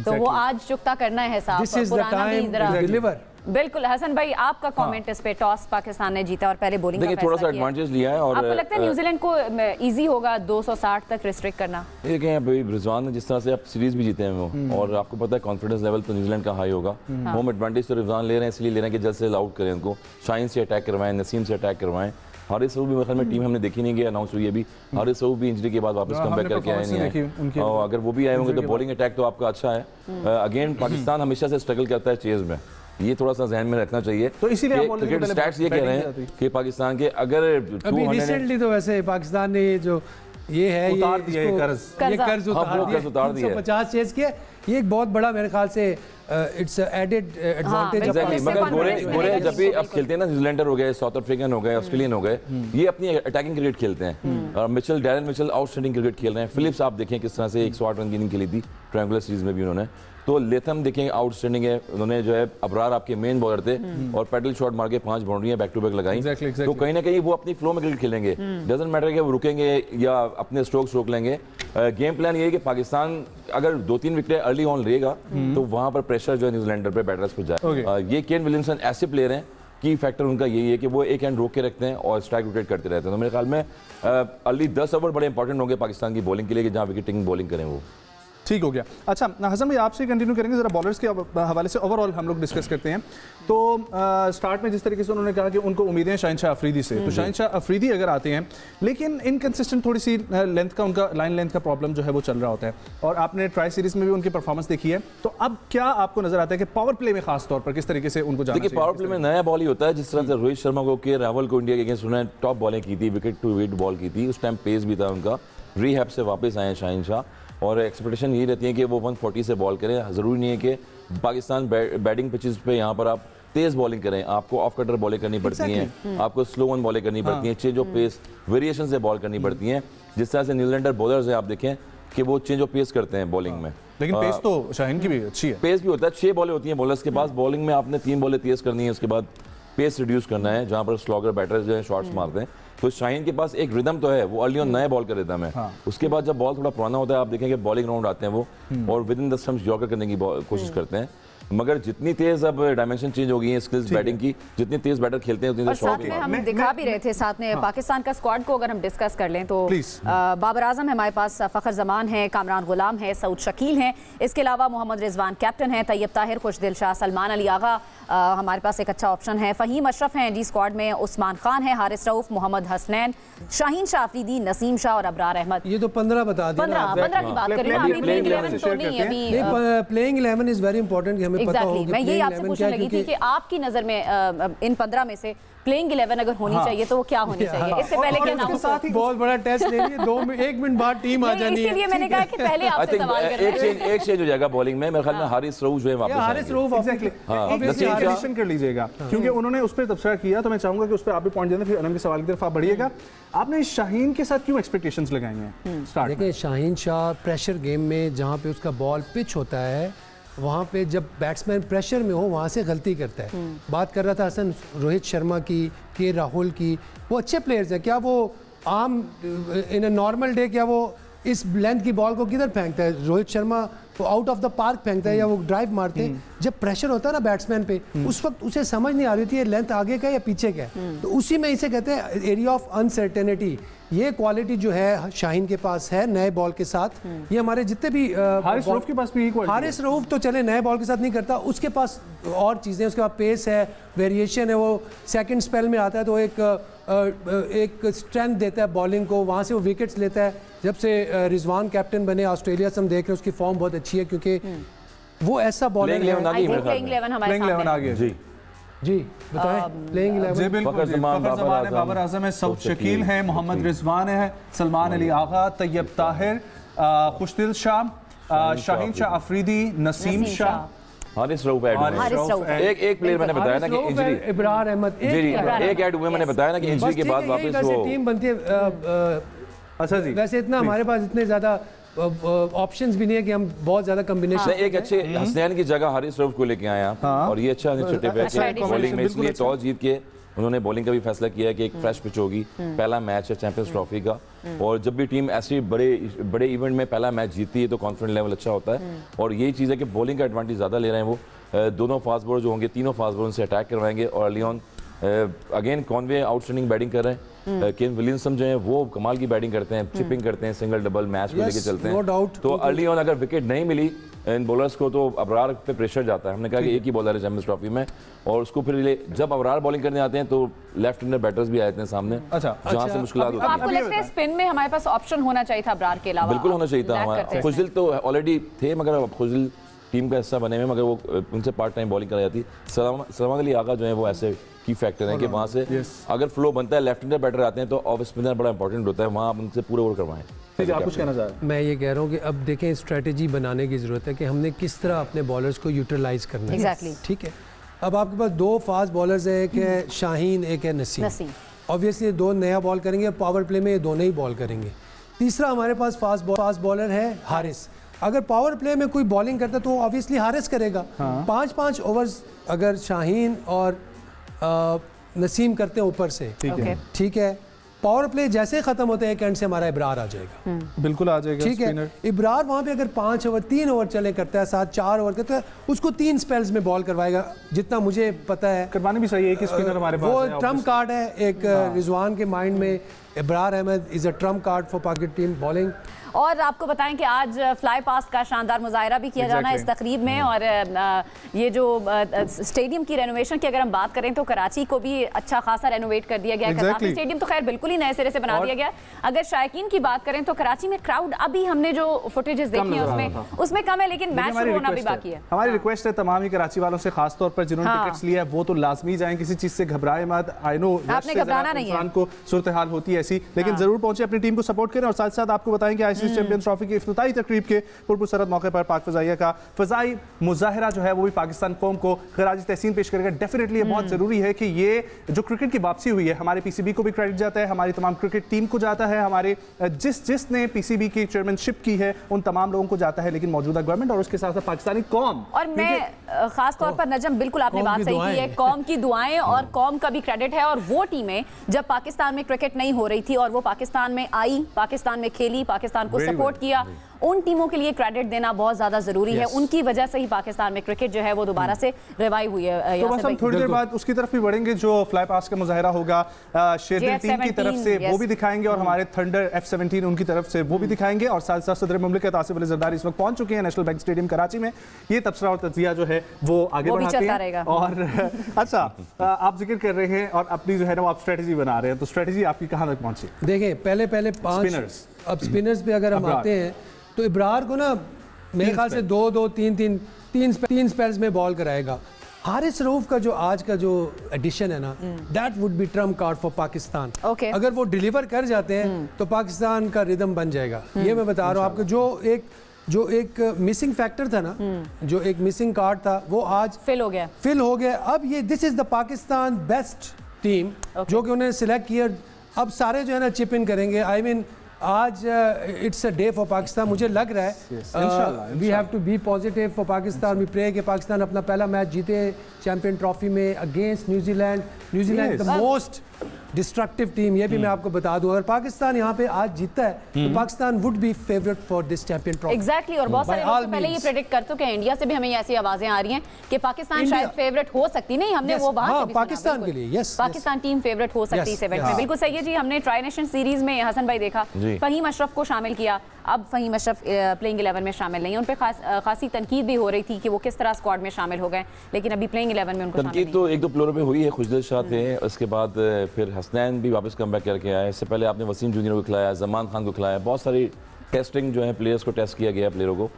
तो वो आज चुकता करना है हिसाब। This is the time to deliver. बिल्कुल। हसन भाई, आपका कमेंट इस पे? टॉस पाकिस्तान ने जीता और पहले बॉलिंग का थोड़ा सा एडवांटेज लिया है, और आपको लगता है न्यूजीलैंड को इजी होगा 260 तक रिस्ट्रिक्ट करना? देखें अभी रिजवान ने जिस तरह से आप सीरीज भी जीते हैं वो, और आपको पता है कॉन्फिडेंस लेवल तो न्यूजीलैंड का हाई होगा। होम एडवांटेज तो रिजवान ले रहे हैं, इसलिए ले रहे हैं कि जल्द से आउट करें उनको, शाहीन से अटैक करवाएं, नसीम से अटैक करवाएं। हारिस सऊद भी मतलब में टीम हमने देखी नहीं, गया अनाउंस हुई है अभी। हारिस सऊद भी इंजरी के बाद वापस कम बैक करके आए नहीं है, और अगर वो भी आए होंगे तो बॉलिंग अटैक तो आपका अच्छा है। अगेन पाकिस्तान हमेशा से स्ट्रगल करता है चेज में, ये थोड़ा सा ज़हन में रखना चाहिए। तो इसीलिए क्रिकेट स्टैट्स ये कह रहे हैं कि पाकिस्तान के अगर अभी रिसेंटली तो वैसे पाकिस्तान ने जो ये है उतार दिया, ये कर्ज उतार दिया, 150 चेज किया। ये एक बहुत बड़ा मेरे ख्याल से इट्स एडेड एडवांटेज। मगर गोरे जब भी अब खेलते हैं ना, न्यूजीलैंडर हो गए, साउथ अफ्रीकन हो गए, ऑस्ट्रेलियन हो गए, ये अपनी अटैकिंग क्रिकेट खेलते हैं। और Mitchell, Darren Mitchell outstanding cricket खेल रहे हैं। फिलिप्स आप देखें किस तरह से 108 रन की इनिंग खेली थी ट्रायंगुलर सीरीज में भी उन्होंने। तो लेथम देखें आउटस्टैंडिंग है, उन्होंने जो है अबरार आपके मेन बॉलर थे, और पैडल शॉट मार के 5 बाउंड्रियां बैक टू बैक लगाई। तो कहीं ना कहीं वो अपनी फ्लो में क्रिकेट खेलेंगे, डजंट मैटर कि वो रुकेंगे या अपने स्ट्रोक लेंगे। गेम प्लान ये है कि पाकिस्तान अगर 2-3 विकेट अर्ली ऑन लेगा तो वहां पर प्रेशर जो है न्यूजीलैंडर पे बैटर्स पर जाए। ये केन विलियमसन ऐसे प्लेयर हैं की फैक्टर उनका यही है कि वो एक हैंड रोक के रखते हैं और स्ट्राइक रोटेट करते रहते हैं। तो मेरे ख्याल में अर्ली 10 ओवर बड़े इंपॉर्टेंट होंगे पाकिस्तान की बॉलिंग के लिए कि जहाँ विकेटिंग बॉलिंग करें वो। ठीक हो गया। अच्छा हसन भाई आपसे कंटिन्यू करेंगे, जरा बॉलर्स के हवाले से ओवरऑल हम लोग डिस्कस करते हैं। तो स्टार्ट में जिस तरीके से उन्होंने कहा कि उनको उम्मीदें हैं शाहिनशाह अफरीदी से, तो शाहिनशाह अफरीदी अगर आते हैं लेकिन इनकंसिस्टेंट थोड़ी सी लेंथ का, उनका लाइन लेंथ का प्रॉब्लम जो है वो चल रहा होता है, और आपने ट्राई सीरीज में भी उनकी परफॉर्मेंस देखी है, तो अब क्या आपको नजर आता है कि पावर प्ले में खास तौर पर किस तरीके से उनको जाना चाहिए? देखिए पावर प्ले में नया बॉल ही होता है, जिस तरह से रोहित शर्मा को के रावल को इंडिया के अगेंस्ट उन्होंने टॉप बॉलिंग की थी, विकेट टू विकेट बॉल की थी, उस टाइम पेस भी था उनका, रीहैब से वापस आए हैं शाहिनशाह, और एक्सपेक्टेशन यही रहती है कि वो 140 से बॉल करें। ज़रूरी नहीं है कि पाकिस्तान बैटिंग पिचेस पे यहाँ पर आप तेज़ बॉलिंग करें, आपको ऑफ कटर बॉलिंग करनी पड़ती हैं, आपको स्लो वन बॉलिंग करनी पड़ती हैं, चेंज ऑफ पेस वेरिएशन से बॉल करनी पड़ती हैं। जिस तरह से न्यूजीलैंडर बॉलर्स हैं आप देखें कि वो चेंज ऑफ पेस करते हैं बॉलिंग में, लेकिन पेस तो शाहीन की भी अच्छी है, पेस भी होता है। 6 बॉलें होती हैं बॉलर्स के पास, बॉलिंग में आपने 3 बॉलें तेज़ करनी है, उसके बाद पेस रिड्यूस करना है, जहाँ पर स्लॉगर बैटर्स जो है शॉट्स मारते हैं। तो शाहीन के पास एक रिदम तो है, वो अर्ली ऑन नए बॉल का रिदम है। उसके बाद जब बॉल थोड़ा पुराना होता है आप देखेंगे बॉलिंग राउंड आते हैं वो, और with in the stumps yorker करने की कोशिश करते हैं। मगर जितनी तेज अब डायमेंशन चेंज हो गई है स्किल्स बैटिंग की, जितनी तेज बैटर खेलते हैं उतनी और साथ में हम दिखा भी रहे थे साथ में पाकिस्तान का स्क्वाड को अगर हम डिस्कस कर लें तो बाबर आजम है हमारे पास, फ़खर जमान है, कामरान गुलाम है, सऊद शकील हैं, इसके अलावा मोहम्मद रिजवान कैप्टन है, तैयब ताहिर, खुशदिल शाह, सलमान अली आगा हमारे पास एक अच्छा ऑप्शन है, फ़हीम अशरफ हैं जी स्क्वाड में, उस्मान खान है, हारिस रऊफ, मोहम्मद हसनैन, शाहीन शाह अफरीदी, नसीम शाह और अबरार अहमद। ये तो 15 बता दिया, 15 की बात करें, अभी प्लेइंग 11 तो नहीं, अभी प्लेइंग 11 इज वेरी इंपॉर्टेंट कि हमें पता हो कि मैं यही आपसे पूछने लगी थी कि आपकी नजर में इन 15 में से प्लेइंग 11 अगर होनी चाहिए तो वो क्या होनी चाहिए? इससे पहले क्या नाम था? बहुत बड़ा टेस्ट ले लिए, 1 मिनट बाद टीम आ जानी है, इसीलिए मैंने कहा कि पहले आपसे सवाल कर रहे हैं। एक चेंज हो जाएगा बॉलिंग में, मेरे ख्याल में हारिस रऊफ जो है वापस हारिस रऊफ एग्जैक्टली कर लीजिएगा, क्योंकि उन्होंने उस पर तबसरा किया, तो मैं चाहूंगा कि उस पर आप भी पॉइंट देना, फिर अनम के सवाल की तरफ आप बढ़िएगा। आपने शाहीन के साथ क्यों एक्सपेक्टेशंस लगाई हैं स्टार्ट में? देखिए शाहीन शाह प्रेशर गेम में जहाँ पे उसका बॉल पिच होता है, वहाँ पे जब बैट्समैन प्रेशर में हो वहाँ से गलती करता है। बात कर रहा था हसन रोहित शर्मा की, के राहुल की, वो अच्छे प्लेयर्स हैं, क्या वो आम इन अ नॉर्मल डे क्या वो इस लेंथ की बॉल को किधर फेंकता है? रोहित शर्मा वो आउट ऑफ द पार्क फेंकता है या वो ड्राइव मारते हैं। जब प्रेशर होता है ना बैट्समैन पे, उस वक्त उसे समझ नहीं आ रही थी ये लेंथ आगे का या पीछे का है, तो उसी में इसे कहते हैं एरिया ऑफ अनसर्टेनिटी। ये क्वालिटी जो है शाहीन के पास है नए बॉल के साथ, ये हमारे जितने भी हारिस रऊफ के पास भी क्वालिटी, हारिस रऊफ तो चले नए बॉल के साथ नहीं करता, उसके पास और चीज़ें, उसके पास पेस है, वेरिएशन है, वो सेकंड स्पेल में आता है तो एक स्ट्रेंथ देता है बॉलिंग को, वहाँ से वो विकेट्स लेता है। जब से रिजवान कैप्टन बने ऑस्ट्रेलिया से हम देख रहे हैं उसकी फॉर्म बहुत अच्छी है, क्योंकि वो ऐसा बॉलर है। प्लेइंग 11 आ गया जी बताएं। प्लेइंग 11 जी बिल्कुल, फ़खर ज़मान है, बाबर आज़म है, सऊद शकील है, मोहम्मद रिजवान है, सलमान अली आगा, तैयब ताहिर, खुशदिल शाह, शाहीन शाह अफरीदी, नसीम शाह, हारिस रऊफ एक प्लेयर मैंने बताया ना कि इंजरी, इब्रार अहमद एक ऐड हुए, मैंने बताया ना कि इंजरी के बाद वापस वो टीम बनती है। अच्छा जी, वैसे इतना हमारे पास इतने ज़्यादा ऑप्शंस भी नहीं है कि हम बहुत ज्यादा कॉम्बिनेशन। एक अच्छे हसनैन की जगह हारिस रऊफ को लेके आए आप, और ये अच्छा इनिशिएटिव है बॉलिंग में, इसलिए टॉस जीत के उन्होंने बॉलिंग का भी फैसला किया कि एक फ्रेश पिच होगी, पहला मैच है चैंपियंस ट्रॉफी का, और जब भी टीम ऐसे बड़े इवेंट में पहला मैच जीतती है तो कॉन्फिडेंस लेवल अच्छा होता है, और यही चीज़ है कि बॉलिंग का एडवांटेज ज़्यादा ले रहे हैं वो। दोनों फास्ट बॉलर जो होंगे, तीनों फास्ट बॉलर से अटैक करवाएंगे, और early on again Conway outstanding batting कर रहे हैं, केन विलियमसन जो है वो कमाल की बैटिंग करते हैं, चिपिंग करते हैं, सिंगल डबल मैच को लेके चलते हैं। तो अर्ली ऑन अगर विकेट नहीं मिली इन बॉलर्स को तो अबरार पे प्रेशर जाता है। हमने कहा कि एक ही बॉलर है चैंपियंस ट्रॉफी में, और उसको फिर जब अबरार बॉलिंग करने आते हैं तो लेफ्ट हैंडर बैटर्स भी आते हैं सामने, जहां से मुश्किल होती है। आपको लगता है स्पिन में हमारे पास ऑप्शन होना चाहिए था अबरार के अलावा? बिल्कुल होना चाहिए था हमारा। खुशदिल तो ऑलरेडी थे, मगर खुशदिल टीम का हिस्सा बने हुए, मगर वो उनसे पार्ट टाइम बॉलिंग कराई जाती। सलमान अली आगा जो है वो ऐसे की फैक्टर है कि वहाँ से अगर फ्लो बनता है, लेफ्ट हैंडर बैटर आते हैं तो ऑफ स्पिनर बड़ा इंपॉर्टेंट होता है, वहाँ आप उनसे पूरे ओवर करवाएं। आप कुछ कहना चाह रहे हैं? मैं ये कह रहा हूँ कि अब देखें स्ट्रेटेजी बनाने की ज़रूरत है कि हमने किस तरह अपने बॉलर्स को यूटिलाइज करना है। ठीक है, अब आपके पास 2 फास्ट बॉलर्स हैं, एक है शाहीन, एक है नसीम। ऑब्वियसली 2 नया बॉल करेंगे, पावर प्ले में ये दोनों ही बॉल करेंगे। तीसरा हमारे पास फास्ट बॉलर है हारिस। अगर पावर प्ले में कोई बॉलिंग करता तो ऑब्वियसली हारिस करेगा। 5-5 ओवर्स अगर शाहीन और नसीम करते हैं ऊपर से, ठीक है, पावर प्ले जैसे खत्म होते हैं एक एंड से हमारा इब्रार आ जाएगा, बिल्कुल आ जाएगा, ठीक है। इब्रार वहां पे अगर 5 ओवर 3 ओवर चले करता है, 7-4 ओवर करता है, उसको 3 स्पेल्स में बॉल करवाएगा, जितना मुझे पता है करवानी भी चाहिए। एक स्पिनर हमारे पास वो है, ट्रम्प कार्ड है एक रिजवान के माइंड में। Ibrar Ahmed is a trump card for Pakistan team bowling. और आपको बताएं कि आज फ्लाई पास्ट का शानदार मुजाहरा भी किया जाना है इस तकरीब में। और ये जो स्टेडियम की रेनोवेशन की अगर हम बात करें तो कराची को भी अच्छा खासा रेनोवेट कर दिया गया है। कज़ाफ़ी स्टेडियम तो खैर बिल्कुल ही नए सिरे से बना दिया गया। अगर शायकीन की बात करें तो कराची में क्राउड अभी हमने जो फुटेजेस देखी है उसमें कम है, लेकिन मैच शुरू होना भी बाकी है। हमारी रिक्वेस्ट है तमाम ही कराची वालों से, खासतौर पर जिन्होंने टिकट्स लिया है वो तो लाजमी जाएं, किसी चीज से घबराए मत। आई नो आपने घबराना नहीं है, को सूरत हाल होती है ऐसी, लेकिन जरूर पहुंचे, अपनी टीम को सपोर्ट करें। और साथ साथ आपको बताएं कि आईसीसी चैंपियंस ट्रॉफी की इफ्तिताई तकरीब के पुरसरत मौके पर पाक फ़ज़ाइया का फ़ज़ाई मुज़ाहिरा जो है वो भी पाकिस्तान कौम को खराज तहसीन पेश करेगा। डेफिनेटली ये बहुत ज़रूरी है कि ये जो क्रिकेट की वापसी हुई है, हमारे पीसीबी को भी क्रेडिट जाता है, हमारी तमाम क्रिकेट टीम को जाता है, हमारे जिसने पीसीबी की चेयरमैनशिप की है उन तमाम लोगों को जाता है, लेकिन मौजूदा गवर्नमेंट और उसके साथ साथ पाकिस्तानी कौम। और मैं खास तौर पर नजम, बिल्कुल आपने बात सही की है, कौम की दुआएं और कौम का भी क्रेडिट है। और वो टीमें जब पाकिस्तान में क्रिकेट नहीं हो रही थी और वो पाकिस्तान में आई, पाकिस्तान में खेली, पाकिस्तान को सपोर्ट किया, उन टीमों के लिए क्रेडिट देना बहुत ज्यादा जरूरी है। उनकी वजह से ही पाकिस्तान में क्रिकेट जो है वो दोबारा से रिवाइव हुई है। तो बस हम थोड़ी देर बाद उसकी तरफ भी बढ़ेंगे, जो फ्लाई पास का मुजाहिरा होगा शेरदिल टीम की तरफ से वो भी दिखाएंगे और हमारे थंडर F-17 उनकी तरफ से वो भी दिखाएंगे। और साथ साथ सदर मुमलिकत आसिफ अली ज़रदारी इस वक्त पहुंच चुके हैं नेशनल बैंक स्टेडियम कराची में। ये तबसरा और तज़किया जो है वो आगे बढ़ाते हैं। और अच्छा, आप जिक्र कर रहे हैं और अपनी जो है ना वो आप स्ट्रेटजी बना रहे हैं, तो स्ट्रेटजी आपकी कहाँ तक पहुंची? देखें, पहले 5 अब स्पिनर्स पे अगर हम आते हैं तो इब्रार को ना मेरे ख्याल से 2-2-3-3 स्पेल्स में बॉल कराएगा। हारिस रऊफ का जो आज का जो एडिशन है ना, that would be Trump card for Pakistan. अगर वो डिलीवर कर जाते हैं तो पाकिस्तान का रिदम बन जाएगा। ये मैं बता रहा हूँ आपको। जो एक मिसिंग फैक्टर था ना, जो एक मिसिंग कार्ड था, वो आज फिल हो गया। अब ये this is the Pakistan best team जो कि उन्होंने सिलेक्ट किया। अब सारे जो है ना चिप इन करेंगे। आई मीन आज it's a day for Pakistan. मुझे लग रहा है we have to be positive for Pakistan. We pray कि पाकिस्तान अपना पहला मैच जीते चैंपियन ट्रॉफी में against New Zealand. New Zealand the most destructive team, ये भी मैं आपको बता दूं। अगर पाकिस्तान यहाँ पे आज जीतता है तो Pakistan would be favourite for this champion trophy. Exactly. और बहुत सारे लोग पहले ये प्रेडिक्ट कर चुके हैं, इंडिया से भी हमें ऐसी आवाजें आ रही हैं कि पाकिस्तान शायद फेवरेट हो सकती नहीं। हमने वो वहां से पाकिस्तान के लिए पाकिस्तान टीम फेवरेट हो सकती है इस इवेंट में। बिल्कुल सही है जी। हमने ट्राई नेशन सीरीज में हसन भाई देखा, फहीम अशरफ को शामिल किया। अब फहीम अशरफ प्लेइंग 11 में शामिल नहीं है। उन पे खासी तनकीद भी हो रही थी कि वो किस तरह स्क्वाड में शामिल हो गए, लेकिन अभी प्लेइंग 11 में उनको तनकीद तो 1-2 प्लेयरों पे हुई है। खुशदिल शाह थे, उसके बाद फिर हसनैन भी वापस कम बैक करके आए। इससे पहले आपने वसीम जूनियर को खिलाया, जमान खान को खिलाया। बहुत सारी टेस्टिंग जो है प्लेयर्स को टेस्ट किया गया प्लेयरों को।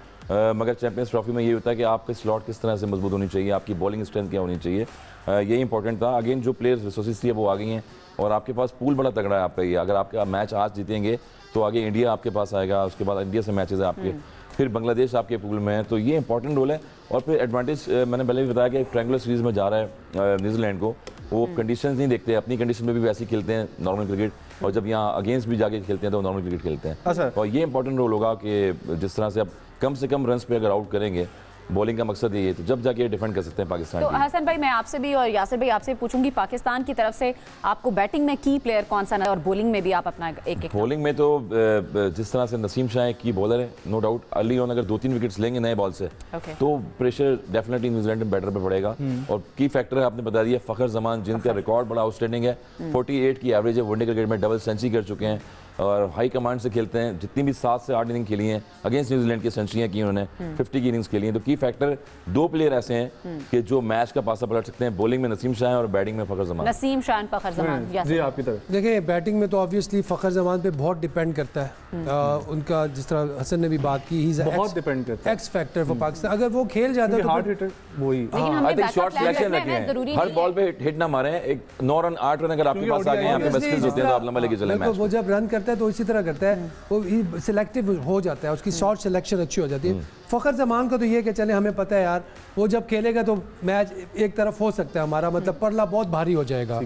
मगर चैंपियंस ट्रॉफी में ये होता है कि आपके स्लॉट किस तरह से मजबूत होनी चाहिए, आपकी बॉलिंग स्ट्रेंथ क्या होनी चाहिए, यही इंपॉर्टेंट था। अगेन जो प्लेयर्स रिसोर्सेज थी वो आ गई हैं और आपके पास पूल बड़ा तगड़ा है आपका। ये अगर आपका मैच आज जीतेंगे तो आगे इंडिया आपके पास आएगा, उसके बाद इंडिया से मैचेस है आपके, फिर बांग्लादेश आपके पूल में है, तो ये इंपॉर्टेंट रोल है। और फिर एडवांटेज मैंने पहले भी बताया कि ट्रायंगुलर सीरीज में जा रहा है न्यूजीलैंड को, वो कंडीशंस नहीं देखते, अपनी कंडीशन में भी वैसे ही खेलते हैं नॉर्मल क्रिकेट, और जब यहाँ अगेंस्ट भी जाके खेलते हैं तो नॉर्मल क्रिकेट खेलते हैं। और ये इंपॉर्टेंट रोल होगा कि जिस तरह से आप कम से कम रन्स पे अगर आउट करेंगे, बॉलिंग का मकसद ये है, तो जब जाके डिफेंड कर सकते हैं पाकिस्तान। तो हसन भाई, मैं आपसे भी और यासिर भाई आपसे पूछूंगी, पाकिस्तान की तरफ से आपको बैटिंग में की प्लेयर कौन सा और बॉलिंग में भी आप अपना एक बॉलिंग में तो जिस तरह से नसीम शाह की बॉलर है, नो डाउट अर्ली ऑन अगर 2-3 विकेट्स लेंगे नए बॉल से तो प्रेशर डेफिनेटली न्यूजीलैंड में बैटर पे पड़ेगा। और की फैक्टर है आपने बता दिया, फखर जमान जिनका रिकॉर्ड बड़ा आउटस्टैंडिंग है, 48 की एवरेज है, वनडे क्रिकेट में डबल सेंचुरी कर चुके हैं और हाई कमांड से खेलते हैं। जितनी भी 7 से 8 इनिंग खेली हैं अगेंस्ट न्यूजीलैंड की सेंचुरियां की उन्होंने, 50 की इनिंग्स खेली हैं। तो की फैक्टर 2 प्लेयर ऐसे हैं कि जो मैच का पासा पलट सकते हैं। बॉलिंग में नसीम शाह और बैटिंग में फखर जमान। नसीम शाह, फखर जमान जी आपकी तरफ। देखिए, बैटिंग में तो ऑब्वियसली फखर जमान पे बहुत डिपेंड करता है। उनका जिस तरह हसन ने भी बात की, ही बहुत डिपेंड करता है, एक्स फैक्टर फॉर पाकिस्तान। अगर वो खेल जाता है तो हार्ड हिटर वही, आई थिंक शॉर्ट सिलेक्शन रखे हैं, हर बॉल पे हिट ना मारें। एक 9 रन 8 रन अगर आपके पास आ गए, यहाँ पे स्किल्स होते हैं तो आप लंबा लेके चले मैच। वो जब रन करता है तो इसी तरह करता है, वो सिलेक्टिव हो जाता है, उसकी शॉट सिलेक्शन अच्छी हो जाती है। फखर जमान का तो ये कि चले हमें पता है यार, वो जब खेलेगा तो मैच एक तरफ हो सकता है हमारा, मतलब पड़ला बहुत भारी हो जाएगा।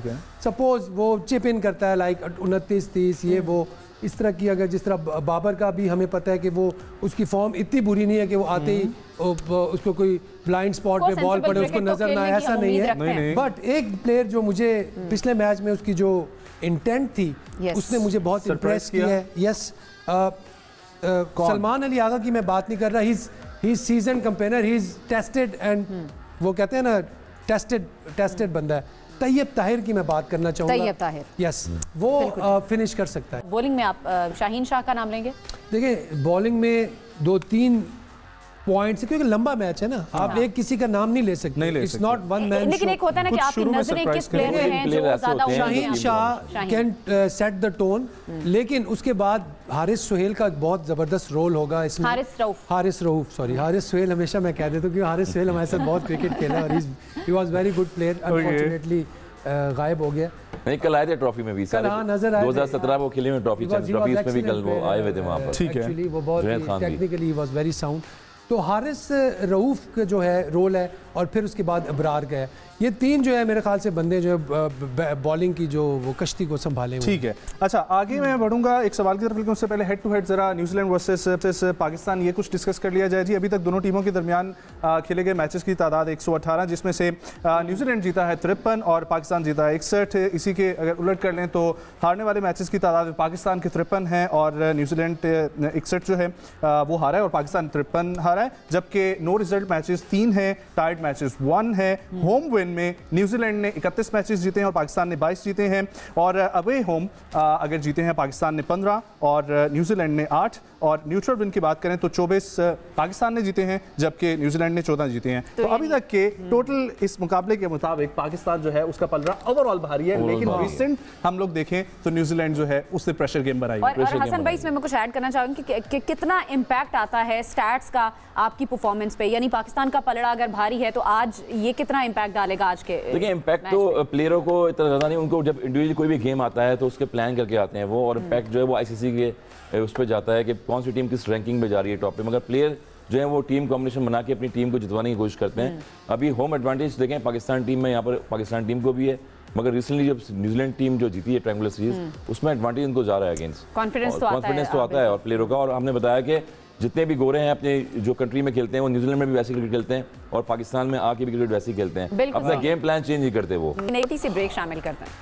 सपोज वो चिप इन करता है लाइक 29-30 ये वो इस तरह की, अगर जिस तरह बाबर का भी हमें पता है कि वो उसकी फॉर्म इतनी बुरी नहीं है कि वो आते ही उसको कोई ब्लाइंड स्पॉट पे बॉल पड़े उसको नजर ना आए, ऐसा नहीं है। बट एक प्लेयर जो मुझे पिछले मैच में उसकी जो इंटेंट थी उसने मुझे बहुत इम्प्रेस किया है। यस, सलमान अली आगा की मैं बात नहीं कर रहा, he is season campaigner, he is tested and वो कहते हैं ना टेस्टेड बंदा है। तैयब ताहिर की मैं बात करना चाहूँगा। तैयब ताहिर, यस, वो फिनिश कर सकता है। बॉलिंग में आप शाहीन शाह का नाम लेंगे? देखिए बॉलिंग में 2-3 पॉइंट्स, क्योंकि लंबा मैच है ना, आप एक किसी का नाम नहीं ले सकते, इट्स नॉट वन मैन। लेकिन एक होता है ना कि आपकी नजरें किस प्लेयर पे हैं जो ज्यादा। Shaheen Shah can set the tone, लेकिन उसके बाद हारिस सुहेल का बहुत जबरदस्त रोल होगा इसमें। हारिस रऊफ, सॉरी, हारिस सुहेल हमेशा मैं कह देता हूँ क्योंकि हारिस सुहेल हमारे साथ बहुत क्रिकेट खेला और he was very good player, unfortunately गायब हो गया। नहीं, कल आए थे ट्रॉफी में भी, कल नजर आए 2017 वो खेले में ट्रॉफी उसमें भी कल वो आए हुए थे वहाँ पर। ठीक है, एक्चुअली वो बहुत टेक्निकली वाज वेरी साउंड। तो हारिस रऊफ का जो है रोल है और फिर उसके बाद अबरार का है, ये तीन जो है मेरे ख्याल से बंदे जो है बॉलिंग की जो वो कश्ती को संभाले। ठीक है, अच्छा आगे मैं बढ़ूंगा एक सवाल की तरफ, लेकिन उससे पहले हेड टू हेड जरा न्यूजीलैंड वर्सेस पाकिस्तान ये कुछ डिस्कस कर लिया जाए जी। अभी तक दोनों टीमों के दरमियान खेले गए मैचेस की तादाद 118, जिसमें से न्यूजीलैंड जीता है 53 और पाकिस्तान जीता है 61। इसी के अगर उलट कर लें तो हारने वाले मैचेस की तादाद में पाकिस्तान के 53 है और न्यूजीलैंड 61 जो है वो हारा है और पाकिस्तान 53 हारा है, जबकि नो रिजल्ट मैचेस 3 हैं, टाइड मैचेस 1 है। होम विन में न्यूजीलैंड ने 31 मैचेस जीते हैं और पाकिस्तान ने 22 जीते हैं, और अवे होम अगर जीते हैं पाकिस्तान ने 15 और न्यूजीलैंड ने 8, और न्यूट्रल विन की बात करें तो 24 पाकिस्तान ने जीते हैं जबकि न्यूजीलैंड ने 14 जीते हैं। तो अभी तक के टोटल इस मुकाबले के मुताबिक पाकिस्तान जो है उसका पलड़ा ओवरऑल भारी है, लेकिन रिसेंट हम लोग देखें तो न्यूजीलैंड जो है उससे प्रेशर गेम बनाई। और हसन भाई इसमें मैं कुछ ऐड करना चाहूँगी कि कितना इम्पैक्ट आता है स्टैट्स का आपकी परफॉर्मेंस पे, यानी पाकिस्तान का पलड़ा अगर भारी है तो आज ये कितना इम्पैक्ट डालेगा आज के? देखिए इम्पैक्ट तो प्लेयरों को इतना ज़्यादा नहीं, उनको जब इंडिविजुअल कोई भी गेम आता है तो उसके प्लान करके आते हैं वो, और इम्पैक्ट जो है वो आईसीसी के उस पर जाता है कि कौन सी टीम किस रैंकिंग में जा रही है टॉप पे, मगर प्लेयर जो है वो टीम कॉम्बिनेशन बना के अपनी टीम को जितवाने की कोशिश करते हैं। अभी होम एडवांटेज देखें पाकिस्तान टीम में, यहाँ पर पाकिस्तान टीम को भी है, मगर रिसेंटली जब न्यूजीलैंड टीम जो जीती है ट्रायंगुलर सीरीज उसमें एडवांटेज उनको जा रहा है अगेंस्ट, कॉन्फिडेंस तो आता है और प्लेयरों का। और हमने बताया कि जितने भी गोरे हैं अपने जो कंट्री में खेलते हैं वो न्यूजीलैंड में भी वैसे क्रिकेट खेलते हैं और पाकिस्तान में आके भी क्रिकेट वैसे ही खेलते हैं, अपना गेम प्लान चेंज नहीं करते वो। नेटी से ब्रेक शामिल करते हैं।